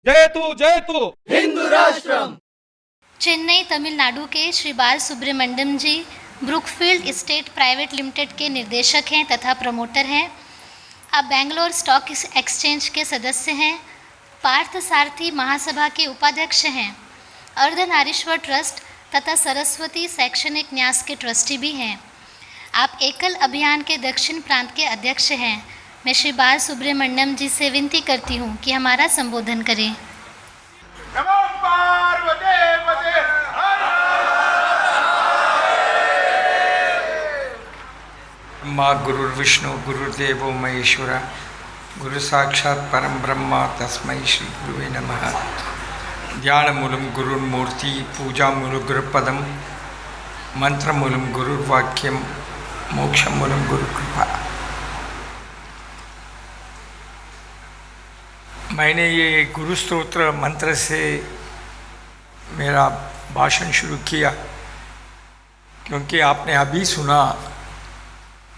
जयतु हिंदू राष्ट्रम। चेन्नई तमिलनाडु के श्री बाल सुब्रमण्यम जी ब्रुकफील्ड स्टेट प्राइवेट लिमिटेड के निर्देशक हैं तथा प्रमोटर हैं। आप बेंगलोर स्टॉक एक्सचेंज के सदस्य हैं। पार्थ सारथी महासभा के उपाध्यक्ष हैं। अर्धनारीश्वर ट्रस्ट तथा सरस्वती शैक्षणिक न्यास के ट्रस्टी भी हैं। आप एकल अभियान के दक्षिण प्रांत के अध्यक्ष हैं। मैं श्री बाल सुब्रमण्यम जी से विनती करती हूँ कि हमारा संबोधन करें। नमो पार्वते पते माँ गुरुर्विष्णु गुरुर्देवो महेश्वरा गुरु साक्षात् परम ब्रह्मा तस्मै श्री गुरुवे नमः। ध्यानमूलं गुरुर्मूर्ति पूजामूलं गुरुपदम मंत्रमूलं गुरुर्वाक्यम मोक्षमूलं गुरुकृपा। मैंने ये गुरु स्तोत्र मंत्र से मेरा भाषण शुरू किया क्योंकि आपने अभी सुना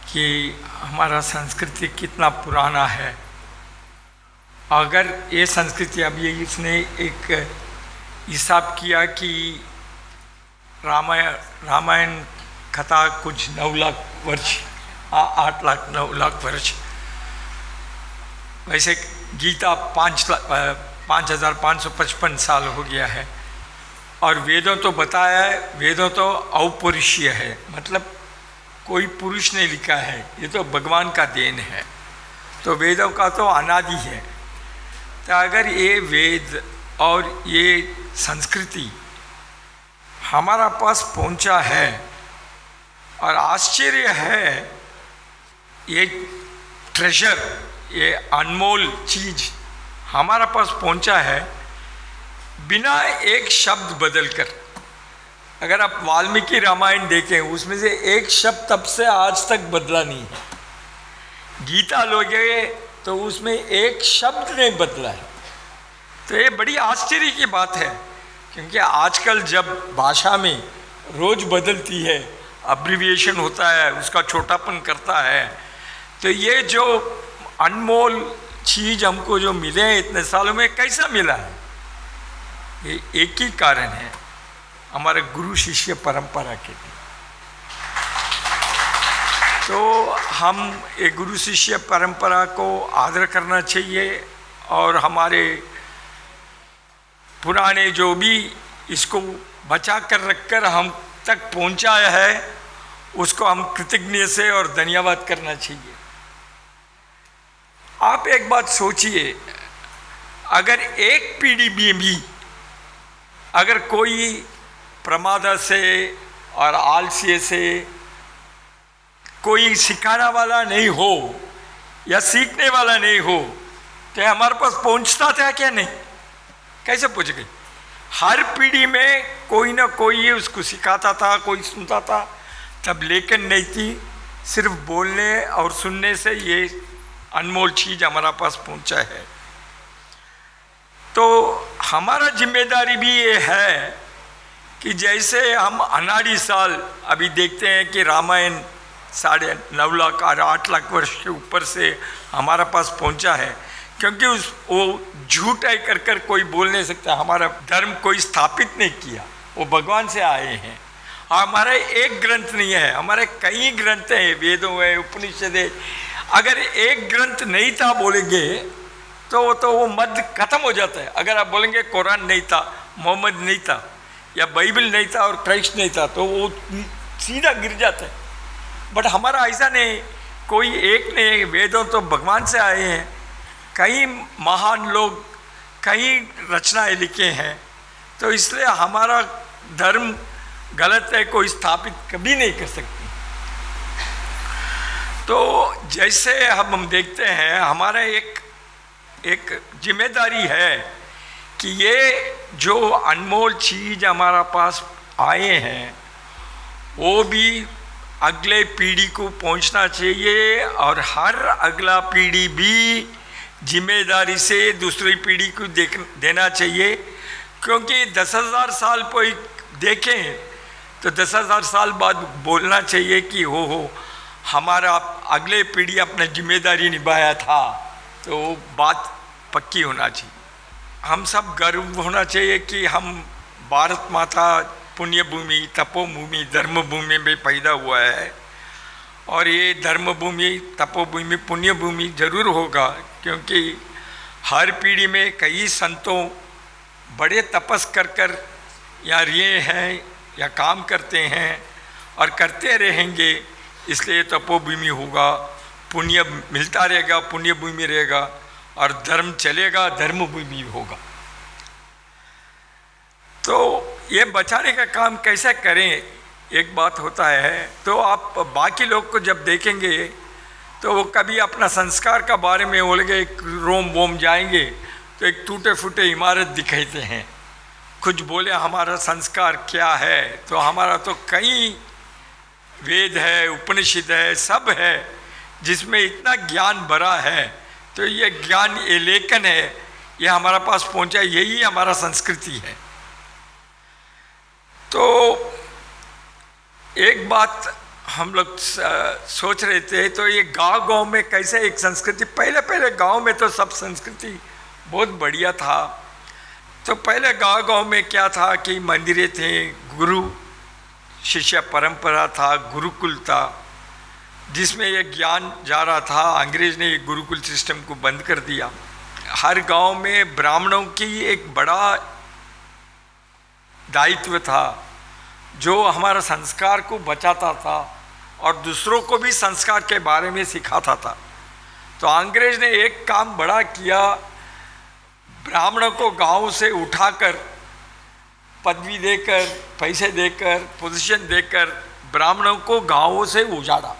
कि हमारा संस्कृति कितना पुराना है। अगर ये संस्कृति अभी इसने एक हिसाब किया कि रामायण कथा कुछ 9 लाख वर्ष 8 लाख 9 लाख वर्ष, वैसे गीता 5,555 साल हो गया है। और वेदों तो बताया है, वेदों तो अपौरुषीय है, मतलब कोई पुरुष ने लिखा है, ये तो भगवान का देन है। तो वेदों का तो अनादि है। तो अगर ये वेद और ये संस्कृति हमारा पास पहुंचा है और आश्चर्य है, ये ट्रेजर, ये अनमोल चीज हमारा पास पहुंचा है बिना एक शब्द बदल कर। अगर आप वाल्मीकि रामायण देखें, उसमें से एक शब्द तब से आज तक बदला नहीं है। गीता लोगे तो उसमें एक शब्द नहीं बदला है। तो ये बड़ी आश्चर्य की बात है, क्योंकि आजकल जब भाषा में रोज बदलती है, अब्रिविएशन होता है, उसका छोटापन करता है, तो ये जो अनमोल चीज हमको जो मिले हैं इतने सालों में, कैसा मिला है? ये एक ही कारण है, हमारे गुरु शिष्य परंपरा के लिए। तो हम एक गुरु शिष्य परंपरा को आदर करना चाहिए और हमारे पुराने जो भी इसको बचा कर रखकर हम तक पहुंचाया है, उसको हम कृतज्ञ से और धन्यवाद करना चाहिए। आप एक बात सोचिए, अगर एक पीढ़ी में भी अगर कोई प्रमाद से और आलस्य से कोई सिखाने वाला नहीं हो या सीखने वाला नहीं हो, तो हमारे पास पहुंचता था क्या? नहीं, कैसे पहुंच गई? हर पीढ़ी में कोई ना कोई उसको सिखाता था, कोई सुनता था। तब लेकिन नहीं थी, सिर्फ बोलने और सुनने से ये अनमोल चीज हमारा पास पहुंचा है। तो हमारा जिम्मेदारी भी ये है कि जैसे हम अनादि साल अभी देखते हैं कि रामायण 9.5 लाख और 8 लाख वर्ष के ऊपर से हमारा पास पहुंचा है, क्योंकि वो झूठ है कर कोई बोल नहीं सकता। हमारा धर्म कोई स्थापित नहीं किया, वो भगवान से आए हैं। हमारा एक ग्रंथ नहीं है, हमारे कई ग्रंथ हैं, वेदों है, उपनिषद है। अगर एक ग्रंथ नहीं था बोलेंगे तो वो मत खत्म हो जाता है। अगर आप बोलेंगे कुरान नहीं था, मोहम्मद नहीं था, या बाइबल नहीं था और क्राइस्ट नहीं था, तो वो सीधा गिर जाता है। बट हमारा ऐसा नहीं, कोई एक नहीं, वेदों तो भगवान से आए हैं। कई महान लोग कई रचनाएं लिखे हैं, तो इसलिए हमारा धर्म गलत है, कोई स्थापित कभी नहीं कर सकती। तो जैसे हम देखते हैं, हमारा एक जिम्मेदारी है कि ये जो अनमोल चीज हमारा पास आए हैं, वो भी अगले पीढ़ी को पहुंचना चाहिए, और हर अगला पीढ़ी भी जिम्मेदारी से दूसरी पीढ़ी को देना चाहिए। क्योंकि 10,000 साल कोई देखें तो 10,000 साल बाद बोलना चाहिए कि हो हमारा अगले पीढ़ी अपने जिम्मेदारी निभाया था, तो वो बात पक्की होना चाहिए। हम सब गर्व होना चाहिए कि हम भारत माता पुण्य भूमि, तपोभूमि, धर्म भूमि में पैदा हुआ है। और ये धर्म भूमि, तपोभूमि, पुण्य भूमि जरूर होगा, क्योंकि हर पीढ़ी में कई संतों बड़े तपस कर यहाँ रहे हैं या काम करते हैं और करते रहेंगे, इसलिए तपोभूमि होगा, पुण्य मिलता रहेगा, पुण्य भूमि रहेगा, और धर्म चलेगा, धर्म भूमि होगा। तो ये बचाने का काम कैसे करें, एक बात होता है। तो आप बाकी लोग को जब देखेंगे तो वो कभी अपना संस्कार का बारे में बोलेंगे, एक रोम वोम जाएंगे तो एक टूटे फूटे इमारत दिखाते हैं, कुछ बोले हमारा संस्कार क्या है, तो हमारा तो कई वेद है, उपनिषद है, सब है जिसमें इतना ज्ञान भरा है। तो ये ज्ञान, ये लेखन है, ये हमारा पास पहुंचा, यही हमारा संस्कृति है। तो एक बात हम लोग सोच रहे थे, तो ये गांव में कैसे एक संस्कृति, पहले गांव में तो सब संस्कृति बहुत बढ़िया था। तो पहले गांव में क्या था कि मंदिरें थे, गुरु शिष्य परंपरा था, गुरुकुल था, जिसमें ये ज्ञान जा रहा था। अंग्रेज ने ये गुरुकुल सिस्टम को बंद कर दिया। हर गांव में ब्राह्मणों की एक बड़ा दायित्व था, जो हमारा संस्कार को बचाता था और दूसरों को भी संस्कार के बारे में सिखाता था। तो अंग्रेज ने एक काम बड़ा किया, ब्राह्मणों को गांव से उठाकर पदवी देकर, पैसे देकर, पोजीशन देकर ब्राह्मणों को गांवों से उजाड़ा।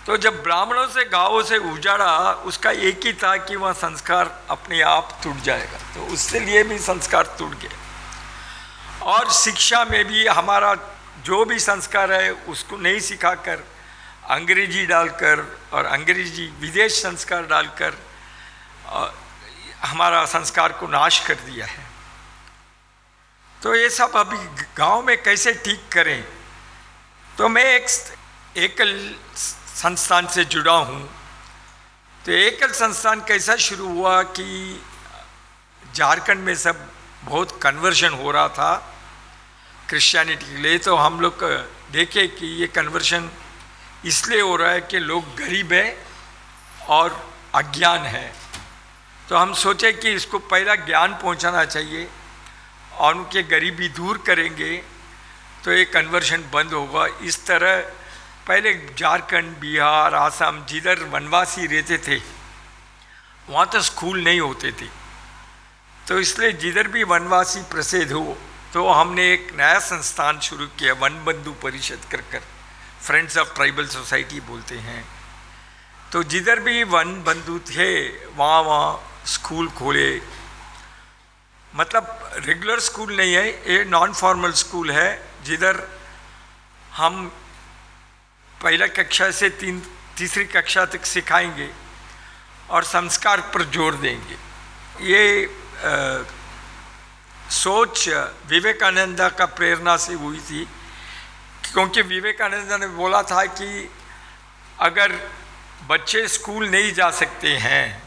तो जब ब्राह्मणों से गांवों से उजाड़ा, उसका एक ही था कि वह संस्कार अपने आप टूट जाएगा। तो उसके लिए भी संस्कार टूट गए। और शिक्षा में भी हमारा जो भी संस्कार है उसको नहीं सिखाकर अंग्रेजी डालकर और अंग्रेजी विदेश संस्कार डालकर हमारा संस्कार को नाश कर दिया है। तो ये सब अभी गांव में कैसे ठीक करें। तो मैं एक एकल संस्थान से जुड़ा हूँ। तो एकल संस्थान कैसा शुरू हुआ कि झारखंड में सब बहुत कन्वर्शन हो रहा था क्रिश्चियनिटी के लिए। तो हम लोग देखे कि ये कन्वर्शन इसलिए हो रहा है कि लोग गरीब है और अज्ञान है। तो हम सोचे कि इसको पहला ज्ञान पहुंचाना चाहिए और उनके गरीबी दूर करेंगे तो ये कन्वर्शन बंद होगा। इस तरह पहले झारखंड, बिहार, आसाम, जिधर वनवासी रहते थे वहाँ तो स्कूल नहीं होते थे। तो इसलिए जिधर भी वनवासी प्रसिद्ध हो, तो हमने एक नया संस्थान शुरू किया, वन बंधु परिषद कर फ्रेंड्स ऑफ ट्राइबल सोसाइटी बोलते हैं। तो जिधर भी वन बंधु थे वहाँ स्कूल खोले। मतलब रेगुलर स्कूल नहीं है, ये नॉन फॉर्मल स्कूल है, जिधर हम पहला कक्षा से तीसरी कक्षा तक सिखाएंगे और संस्कार पर जोर देंगे। ये सोच विवेकानंद का प्रेरणा से हुई थी, क्योंकि विवेकानंद ने बोला था कि अगर बच्चे स्कूल नहीं जा सकते हैं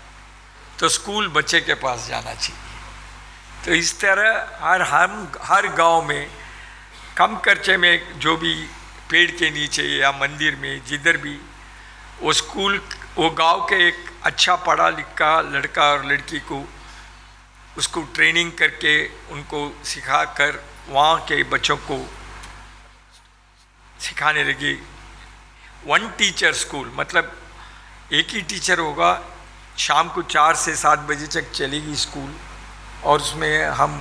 तो स्कूल बच्चे के पास जाना चाहिए। तो इस तरह हर गांव में कम खर्चे में, जो भी पेड़ के नीचे या मंदिर में, जिधर भी वो स्कूल, वो गांव के एक अच्छा पढ़ा लिखा लड़का और लड़की को उसको ट्रेनिंग करके उनको सिखाकर वहाँ के बच्चों को सिखाने लगी। वन टीचर स्कूल, मतलब एक ही टीचर होगा, शाम को 4 से 7 बजे तक चलेगी स्कूल, और उसमें हम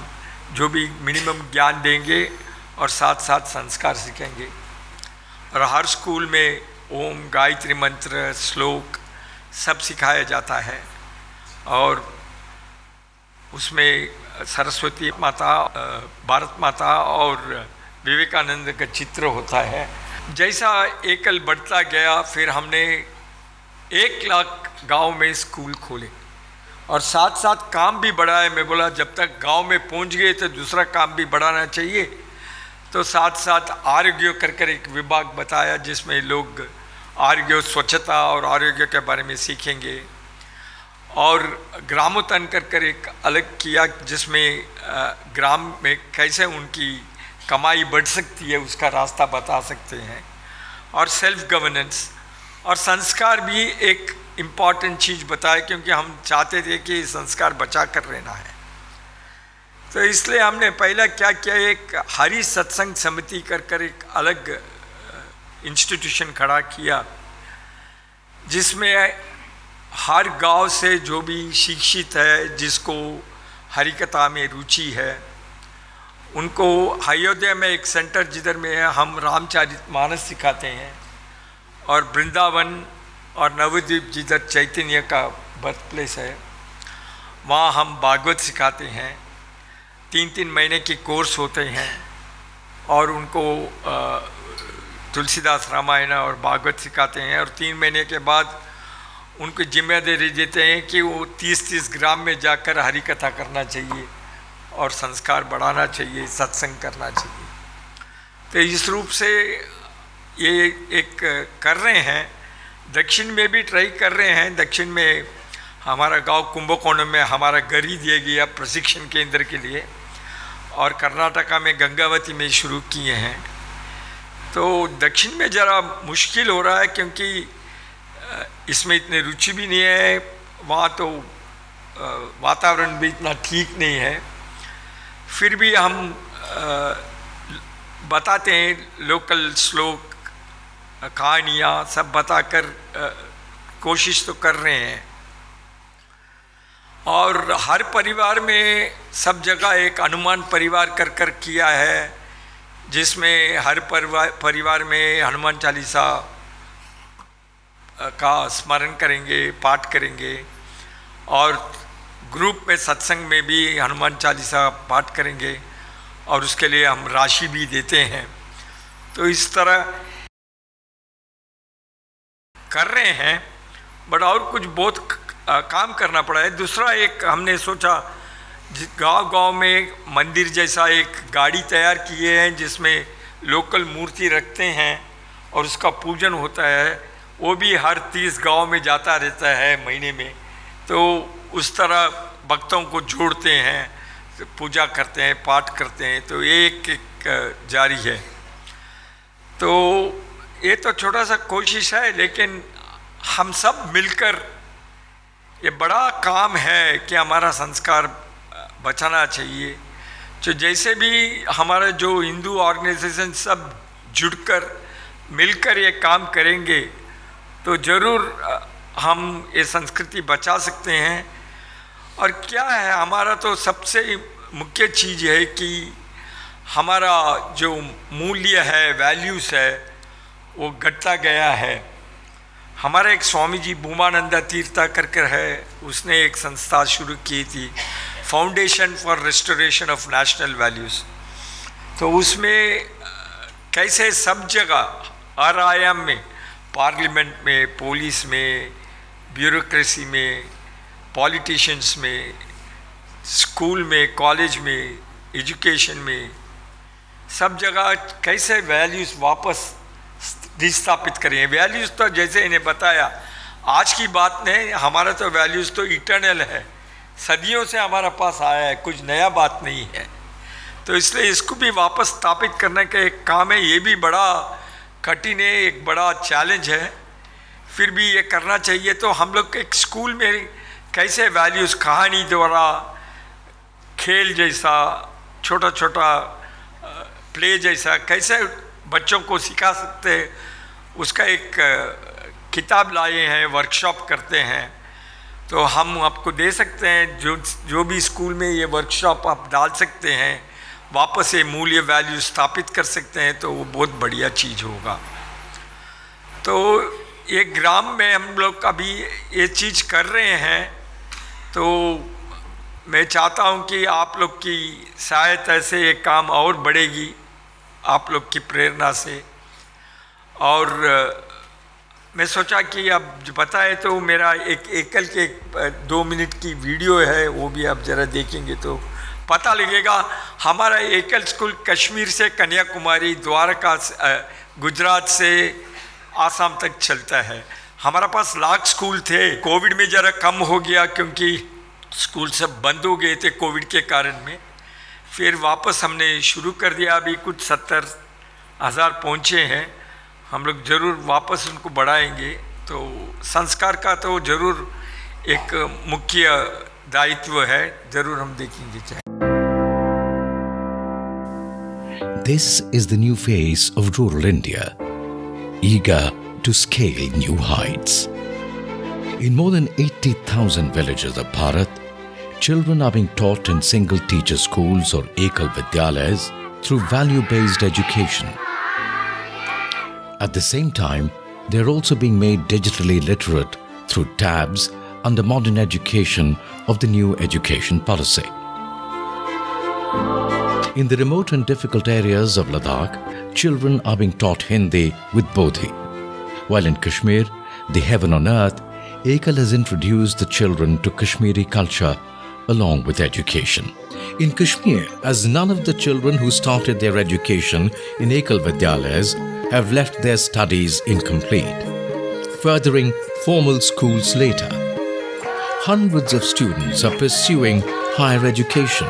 जो भी मिनिमम ज्ञान देंगे और साथ साथ संस्कार सीखेंगे। और हर स्कूल में ओम, गायत्री मंत्र, श्लोक सब सिखाया जाता है। और उसमें सरस्वती माता, भारत माता और विवेकानंद का चित्र होता है। जैसा एकल बढ़ता गया, फिर हमने 1 लाख गांव में स्कूल खोले और साथ साथ काम भी बढ़ाए। मैं बोला जब तक गांव में पहुंच गए तो दूसरा काम भी बढ़ाना चाहिए। तो साथ साथ आरोग्य कर एक विभाग बताया, जिसमें लोग आरोग्य, स्वच्छता और आरोग्य के बारे में सीखेंगे। और ग्रामोत्थान कर एक अलग किया, जिसमें ग्राम में कैसे उनकी कमाई बढ़ सकती है उसका रास्ता बता सकते हैं, और सेल्फ गवर्नेंस और संस्कार भी एक इम्पॉर्टेंट चीज़ बताए, क्योंकि हम चाहते थे कि संस्कार बचा कर रहना है। तो इसलिए हमने पहला क्या किया, एक हरि सत्संग समिति कर एक अलग इंस्टीट्यूशन खड़ा किया, जिसमें हर गांव से जो भी शिक्षित है, जिसको हरिकथा में रुचि है, उनको अयोध्या में एक सेंटर जिधर में है हम रामचरितमानस सिखाते हैं, और वृंदावन और नवद्वीप जिधर चैतन्य का बर्थ प्लेस है वहाँ हम भागवत सिखाते हैं। 3-3 महीने के कोर्स होते हैं और उनको तुलसीदास रामायण और भागवत सिखाते हैं, और 3 महीने के बाद उनको जिम्मेदारी देते हैं कि वो 30-30 ग्राम में जाकर हरि कथा करना चाहिए और संस्कार बढ़ाना चाहिए, सत्संग करना चाहिए। तो इस रूप से ये एक कर रहे हैं। दक्षिण में भी ट्राई कर रहे हैं। दक्षिण में हमारा गांव कुंभकोणम में हमारा घर ही दिया गया प्रशिक्षण केंद्र के लिए, और कर्नाटका में गंगावती में शुरू किए हैं। तो दक्षिण में ज़रा मुश्किल हो रहा है, क्योंकि इसमें इतनी रुचि भी नहीं है, वहाँ तो वातावरण भी इतना ठीक नहीं है। फिर भी हम बताते हैं लोकल श्लोक, कहानियाँ सब बताकर कोशिश तो कर रहे हैं। और हर परिवार में सब जगह एक हनुमान परिवार कर किया है, जिसमें हर परिवार में हनुमान चालीसा का स्मरण करेंगे, पाठ करेंगे, और ग्रुप में सत्संग में भी हनुमान चालीसा पाठ करेंगे, और उसके लिए हम राशि भी देते हैं। तो इस तरह कर रहे हैं, बट और कुछ बहुत काम करना पड़ा है। दूसरा एक हमने सोचा, गांव-गांव में मंदिर जैसा एक गाड़ी तैयार किए हैं, जिसमें लोकल मूर्ति रखते हैं और उसका पूजन होता है। वो भी हर 30 गांव में जाता रहता है महीने में। तो उस तरह भक्तों को जोड़ते हैं, पूजा करते हैं, पाठ करते हैं। तो ये एक जारी है। तो ये तो छोटा सा कोशिश है, लेकिन हम सब मिलकर ये बड़ा काम है कि हमारा संस्कार बचाना चाहिए। तो जैसे भी हमारा जो हिंदू ऑर्गेनाइजेशन सब जुड़कर मिलकर ये काम करेंगे, तो ज़रूर हम ये संस्कृति बचा सकते हैं। और क्या है, हमारा तो सबसे मुख्य चीज़ है कि हमारा जो मूल्य है, वैल्यूज़ है, वो घटता गया है। हमारा एक स्वामी जी भूमानंदा तीर्था कर है, उसने एक संस्था शुरू की थी, foundation for restoration of national values. तो उसमें कैसे सब जगह हर आयाम में, पार्लियामेंट में, पुलिस में, ब्यूरोक्रेसी में, पॉलिटिशियंस में, स्कूल में, कॉलेज में, एजुकेशन में, सब जगह कैसे वैल्यूज़ वापस स्थापित करें। वैल्यूज़ तो जैसे इन्हें बताया, आज की बात नहीं, हमारा तो वैल्यूज़ तो इटर्नल है, सदियों से हमारा पास आया है, कुछ नया बात नहीं है। तो इसलिए इसको भी वापस स्थापित करने का एक काम है। ये भी बड़ा कठिन है, एक बड़ा चैलेंज है, फिर भी ये करना चाहिए। तो हम लोग एक स्कूल में कैसे वैल्यूज़ कहानी द्वारा, खेल जैसा, छोटा छोटा प्ले जैसा कैसे बच्चों को सिखा सकते हैं, उसका एक किताब लाए हैं, वर्कशॉप करते हैं। तो हम आपको दे सकते हैं, जो भी स्कूल में ये वर्कशॉप आप डाल सकते हैं, वापस ये मूल्य वैल्यू स्थापित कर सकते हैं, तो वो बहुत बढ़िया चीज़ होगा। तो ये ग्राम में हम लोग अभी ये चीज़ कर रहे हैं। तो मैं चाहता हूँ कि आप लोग की सहायता से ये काम और बढ़ेगी, आप लोग की प्रेरणा से। और मैं सोचा कि अब जो बताए, तो मेरा एक एकल के 2 मिनट की वीडियो है, वो भी आप ज़रा देखेंगे तो पता लगेगा। हमारा एकल स्कूल कश्मीर से कन्याकुमारी, द्वारका, गुजरात से आसाम तक चलता है। हमारा पास लाख स्कूल थे, कोविड में ज़रा कम हो गया क्योंकि स्कूल सब बंद हो गए थे कोविड के कारण में। फिर वापस हमने शुरू कर दिया, अभी कुछ 70,000 पहुँचे हैं। हम लोग ज़रूर वापस उनको बढ़ाएंगे। तो संस्कार का तो ज़रूर एक मुख्य दायित्व है, ज़रूर हम देखेंगे चाहे। This is the new face of rural India, eager to scale new heights. In more than 80,000 villages of Bharat, children are being taught in single teacher schools or Ekal Vidyalayas through value-based education. At the same time, they are also being made digitally literate through tabs under modern education of the new education policy. In the remote and difficult areas of Ladakh, children are being taught Hindi with Bodhi. While in Kashmir, the heaven on earth, Ekal has introduced the children to Kashmiri culture along with education. In Kashmir, as none of the children who started their education in Ekal Vidyalayas have left their studies incomplete, furthering formal schools later. Hundreds of students are pursuing higher education.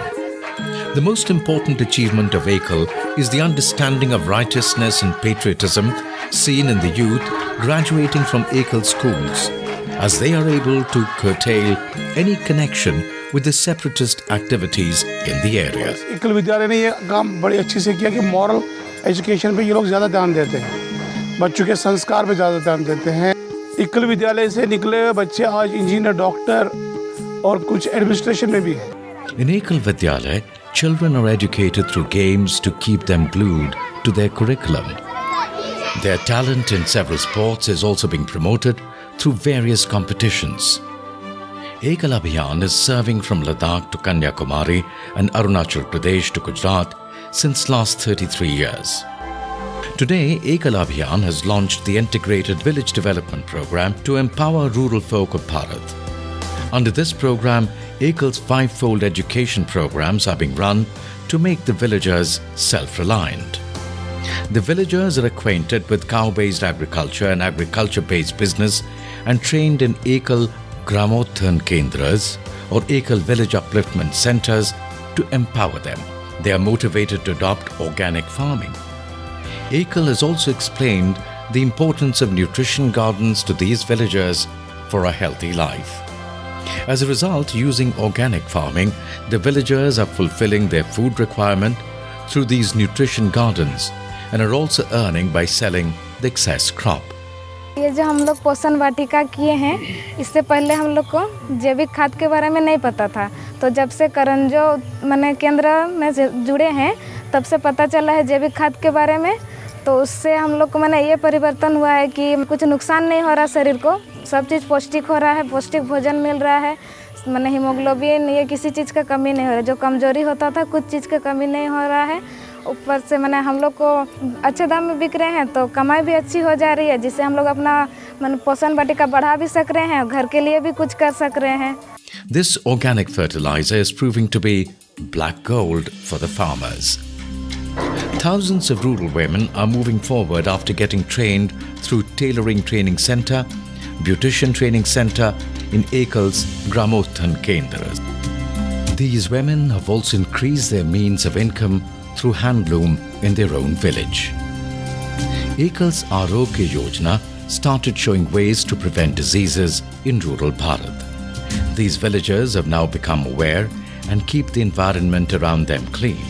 The most important achievement of Ekal is the understanding of righteousness and patriotism seen in the youth graduating from Ekal schools, as they are able to curtail any connection with the separatist activities in the area. एकल विद्यालय ने ये काम बड़ी अच्छी से किया कि मॉरल एजुकेशन पे ये लोग ज़्यादा ध्यान देते हैं, बच्चों के संस्कार पे ज़्यादा ध्यान देते हैं। एकल विद्यालय से निकले हुए बच्चे आज इंजीनियर, डॉक्टर और कुछ एडमिनिस्ट्रेशन में भी हैं। In Ekal Vidyalaya, children are educated through games to keep them glued to their curriculum. Their talent in several sports is also being promoted through various competitions. Ekal Abhiyan is serving from Ladakh to Kanyakumari and Arunachal Pradesh to Gujarat since last 33 years. Today, Ekal Abhiyan has launched the Integrated Village Development Program to empower rural folk of Bharat. Under this program, Ekal's five-fold education programs are being run to make the villagers self-reliant. The villagers are acquainted with cow-based agriculture and agriculture-based business and trained in Ekal Gramothan Kendras or Ekal Village Upliftment Centers to empower them. They are motivated to adopt organic farming. Ekal has also explained the importance of nutrition gardens to these villagers for a healthy life. As a result, using organic farming, the villagers are fulfilling their food requirement through these nutrition gardens and are also earning by selling the excess crop. ये जो हम लोग पोषण वाटिका किए हैं, इससे पहले हम लोग को जैविक खाद के बारे में नहीं पता था। तो जब से करंजो माने केंद्र में जुड़े हैं, तब से पता चला है जैविक खाद के बारे में। तो उससे हम लोग को माने ये परिवर्तन हुआ है कि कुछ नुकसान नहीं हो रहा शरीर को, सब चीज़ पौष्टिक हो रहा है, पौष्टिक भोजन मिल रहा है, माने हीमोग्लोबिन ये किसी चीज़ का कमी नहीं हो रहा है। जो कमजोरी होता था कुछ चीज़ का कमी नहीं हो रहा है। ऊपर से माने हम लोग को अच्छे दाम में बिक रहे हैं, तो कमाई भी अच्छी हो जा रही है, जिससे हम लोग अपना माने पोषण वाटिका बढ़ा भी सक रहे हैं, घर के लिए भी कुछ कर सक रहे हैं। This organic fertilizer is proving to be black gold for the farmers. Thousands of rural women are moving forward after getting trained through Tailoring Training Center, Beautician Training Center in Ekal's Gramothan Kendras. These women have also increased their means of income through handloom in their own village. Ekal's Arogya Yojana started showing ways to prevent diseases in rural Bharat. These villagers have now become aware and keep the environment around them clean.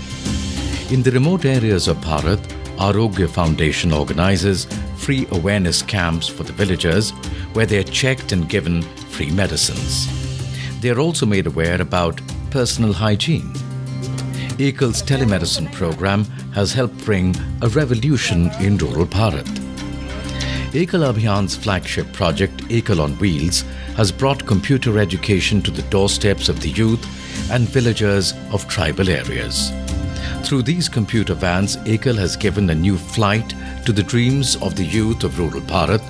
In the remote areas of Bharat, Arogya Foundation organizes free awareness camps for the villagers where they are checked and given free medicines. They are also made aware about personal hygiene. Ekal's telemedicine program has helped bring a revolution in rural Bharat. Ekal Abhiyan's flagship project, Ekal on Wheels, has brought computer education to the doorsteps of the youth and villagers of tribal areas. Through these computer vans, Ekal has given a new flight to the dreams of the youth of rural Bharat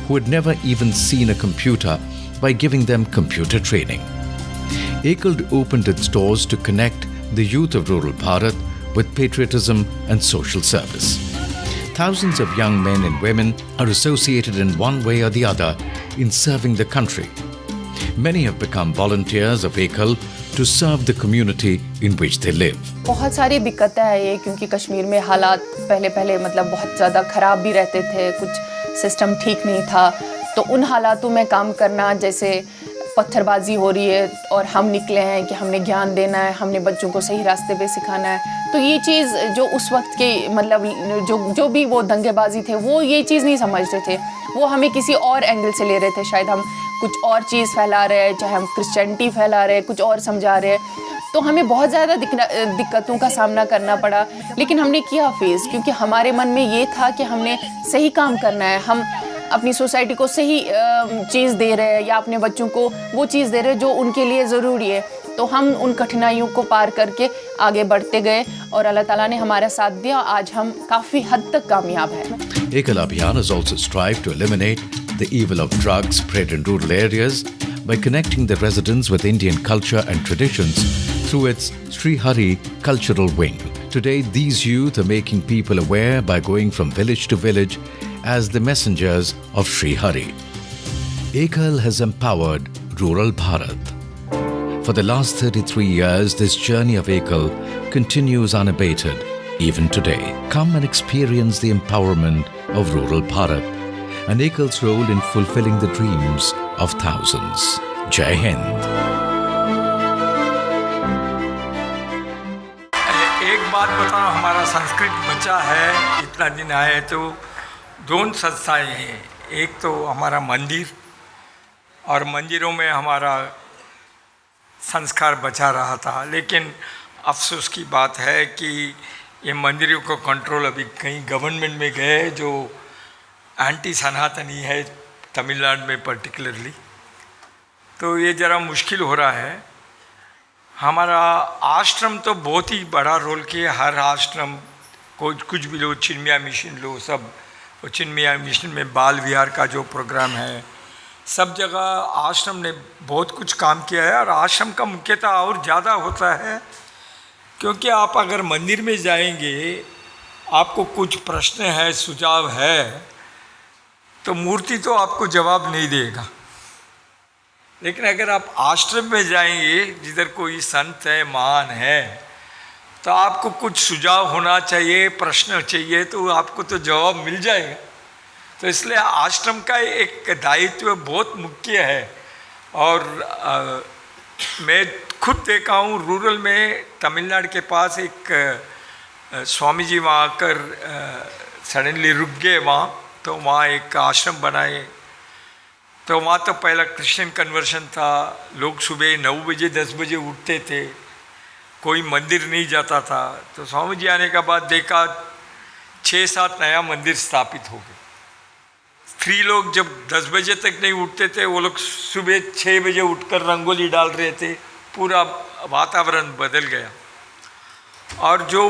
who had never even seen a computer by giving them computer training. Ekal opened its doors to connect the youth of rural Bharat with patriotism and social service. thousands of young men and women are associated in one way or the other in serving the country. Many have become volunteers of Ekal to serve the community in which they live. बहुत सारी दिक्कतें हैं ये, क्योंकि कश्मीर में हालात पहले मतलब बहुत ज़्यादा ख़राब भी रहते थे, कुछ सिस्टम ठीक नहीं था। तो उन हालातों में काम करना, जैसे पत्थरबाजी हो रही है और हम निकले हैं कि हमने ज्ञान देना है, हमने बच्चों को सही रास्ते पे सिखाना है। तो ये चीज़ जो उस वक्त के मतलब जो भी वो दंगेबाजी थे, वो ये चीज़ नहीं समझते थे, वो हमें किसी और एंगल से ले रहे थे। शायद हम कुछ और चीज़ फैला रहे हैं, चाहे हम क्रिश्चियनिटी फैला रहे हैं, कुछ और समझा रहे हैं। तो हमें बहुत ज़्यादा दिक्कतों का सामना करना पड़ा, लेकिन हमने किया फेस, क्योंकि हमारे मन में ये था कि हमने सही काम करना है। हम अपनी सोसाइटी को सही चीज़ दे रहे हैं या अपने बच्चों को वो चीज़ दे रहे हैं जो उनके लिए ज़रूरी है। तो हम उन कठिनाइयों को पार करके आगे बढ़ते गए और अल्लाह ताला ने हमारा साथ दिया। आज हम काफ़ी हद तक कामयाब हैं। Ekal Abhiyan has also strived to eliminate the evil of drugs spread in rural areas by connecting the residents with Indian culture and traditions through its Sri Hari cultural wing. Today, these youth are making people aware by going from village to village as the messengers of Sri Hari. Ekal has empowered rural Bharat. For the last 33 years, this journey of Ekal continues unabated, even today. Come and experience the empowerment of rural Bharat and Ekal's role in fulfilling the dreams of thousands. Jai Hind. एक बात बताओ, हमारा संस्कृत बचा है, इतना दिन आए तो दोनों संस्थाएं हैं। एक तो हमारा मंदिर, और मंदिरों में हमारा संस्कार बचा रहा था, लेकिन अफसोस की बात है कि ये मंदिरों को कंट्रोल अभी कहीं गवर्नमेंट में गए जो एंटी सनातनी है, तमिलनाडु में पर्टिकुलरली। तो ये ज़रा मुश्किल हो रहा है। हमारा आश्रम तो बहुत ही बड़ा रोल किया। हर आश्रम कुछ भी लो, चिन्मया मिशन लो, सब चिन्मया मिशन में बाल विहार का जो प्रोग्राम है, सब जगह आश्रम ने बहुत कुछ काम किया है। और आश्रम का मुख्यतः और ज़्यादा होता है, क्योंकि आप अगर मंदिर में जाएंगे, आपको कुछ प्रश्न है, सुझाव है, तो मूर्ति तो आपको जवाब नहीं देगा। लेकिन अगर आप आश्रम में जाएंगे, जिधर कोई संत है, महान है, तो आपको कुछ सुझाव होना चाहिए, प्रश्न चाहिए, तो आपको तो जवाब मिल जाएगा। तो इसलिए आश्रम का एक दायित्व बहुत मुख्य है। और मैं खुद देखा हूँ, रूरल में तमिलनाडु के पास एक स्वामी जी वहाँ आकर सडनली रुक गए वहाँ, तो वहाँ एक आश्रम बनाए। तो वहाँ तो पहला क्रिश्चियन कन्वर्शन था, लोग सुबह 9 बजे 10 बजे उठते थे, कोई मंदिर नहीं जाता था। तो स्वामी जी आने के बाद देखा 6-7 नया मंदिर स्थापित हो गए। स्त्री लोग जब 10 बजे तक नहीं उठते थे, वो लोग सुबह 6 बजे उठकर रंगोली डाल रहे थे, पूरा वातावरण बदल गया। और जो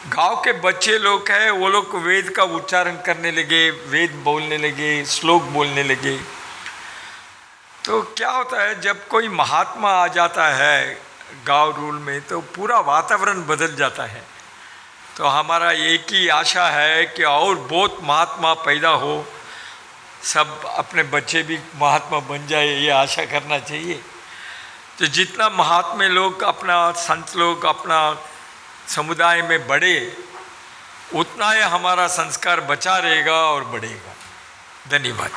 गांव के बच्चे लोग हैं, वो लोग वेद का उच्चारण करने लगे, वेद बोलने लगे, श्लोक बोलने लगे। तो क्या होता है, जब कोई महात्मा आ जाता है गांव रूल में, तो पूरा वातावरण बदल जाता है। तो हमारा एक ही आशा है कि और बहुत महात्मा पैदा हो, सब अपने बच्चे भी महात्मा बन जाए, ये आशा करना चाहिए। तो जितना महात्मा लोग, अपना संत लोग अपना समुदाय में बढ़े, उतना ही हमारा संस्कार बचा रहेगा और बढ़ेगा। धन्यवाद।